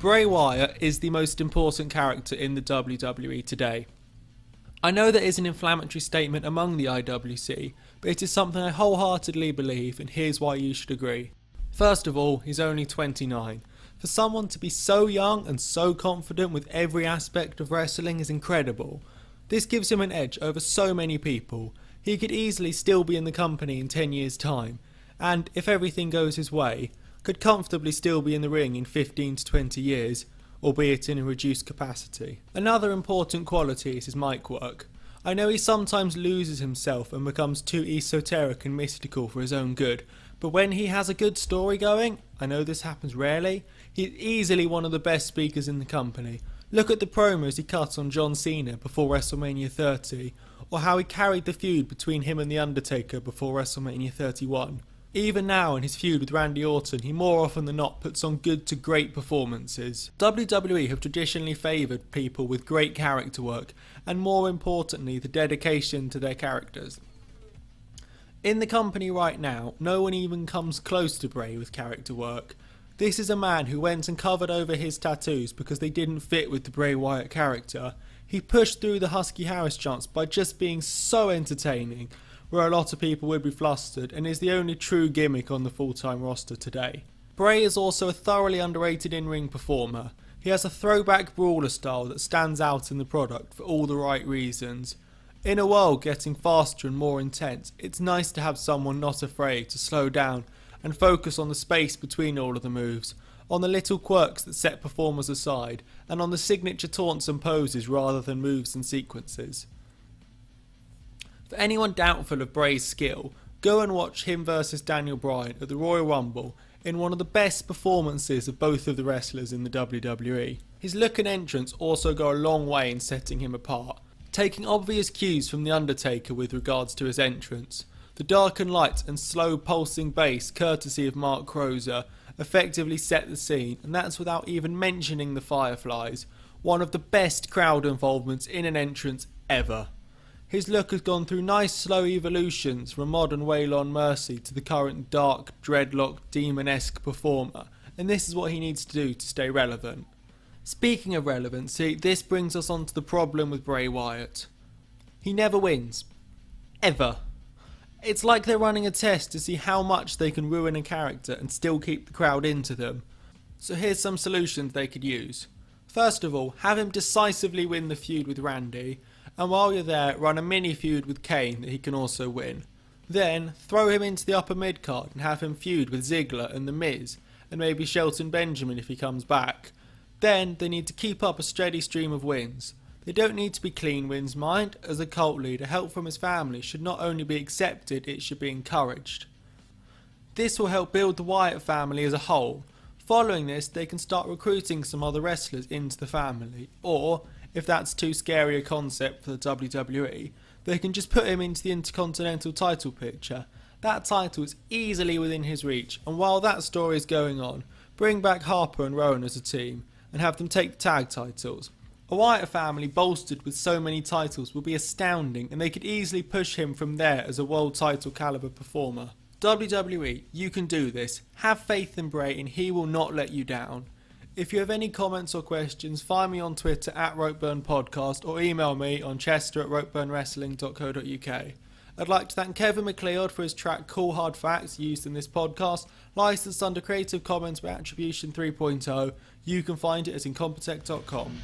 Bray Wyatt is the most important character in the WWE today. I know that is an inflammatory statement among the IWC, but it is something I wholeheartedly believe, and here's why you should agree. First of all, he's only 29. For someone to be so young and so confident with every aspect of wrestling is incredible. This gives him an edge over so many people. He could easily still be in the company in 10 years' time, and if everything goes his way, could comfortably still be in the ring in 15 to 20 years, albeit in a reduced capacity. Another important quality is his mic work. I know he sometimes loses himself and becomes too esoteric and mystical for his own good, but when he has a good story going, I know this happens rarely, he's easily one of the best speakers in the company. Look at the promos he cut on John Cena before WrestleMania 30, or how he carried the feud between him and The Undertaker before WrestleMania 31. Even now in his feud with Randy Orton, he more often than not puts on good to great performances. WWE have traditionally favoured people with great character work, and more importantly, the dedication to their characters. In the company right now, no one even comes close to Bray with character work. This is a man who went and covered over his tattoos because they didn't fit with the Bray Wyatt character. He pushed through the Husky Harris chants by just being so entertaining, where a lot of people would be flustered, and is the only true gimmick on the full-time roster today. Bray is also a thoroughly underrated in-ring performer. He has a throwback brawler style that stands out in the product for all the right reasons. In a world getting faster and more intense, it's nice to have someone not afraid to slow down and focus on the space between all of the moves, on the little quirks that set performers aside, and on the signature taunts and poses rather than moves and sequences. For anyone doubtful of Bray's skill, go and watch him versus Daniel Bryan at the Royal Rumble in one of the best performances of both of the wrestlers in the WWE. His look and entrance also go a long way in setting him apart, taking obvious cues from The Undertaker with regards to his entrance. The dark and light and slow pulsing bass, courtesy of Mark Crozer, effectively set the scene, and that's without even mentioning the Fireflies, one of the best crowd involvements in an entrance ever. His look has gone through nice slow evolutions from modern Waylon Mercy to the current dark, dreadlock, demon-esque performer, and this is what he needs to do to stay relevant. Speaking of relevancy, this brings us on to the problem with Bray Wyatt. He never wins. Ever. It's like they're running a test to see how much they can ruin a character and still keep the crowd into them. So here's some solutions they could use. First of all, have him decisively win the feud with Randy, and while you're there, run a mini feud with Kane that he can also win. Then, throw him into the upper mid card and have him feud with Ziggler and The Miz, and maybe Shelton Benjamin if he comes back. Then, they need to keep up a steady stream of wins. They don't need to be clean wins, mind. As a cult leader, help from his family should not only be accepted, it should be encouraged. This will help build the Wyatt family as a whole. Following this, they can start recruiting some other wrestlers into the family, or, if that's too scary a concept for the WWE, they can just put him into the Intercontinental title picture. That title is easily within his reach, and while that story is going on, bring back Harper and Rowan as a team, and have them take the tag titles. A Wyatt family bolstered with so many titles will be astounding, and they could easily push him from there as a world title caliber performer. WWE, you can do this. Have faith in Bray and he will not let you down. If you have any comments or questions, find me on Twitter at Ropeburn Podcast or email me on chester@ropeburnwrestling.co.uk. I'd like to thank Kevin MacLeod for his track Cool Hard Facts used in this podcast, licensed under Creative Commons by Attribution 3.0. You can find it at incompetech.com.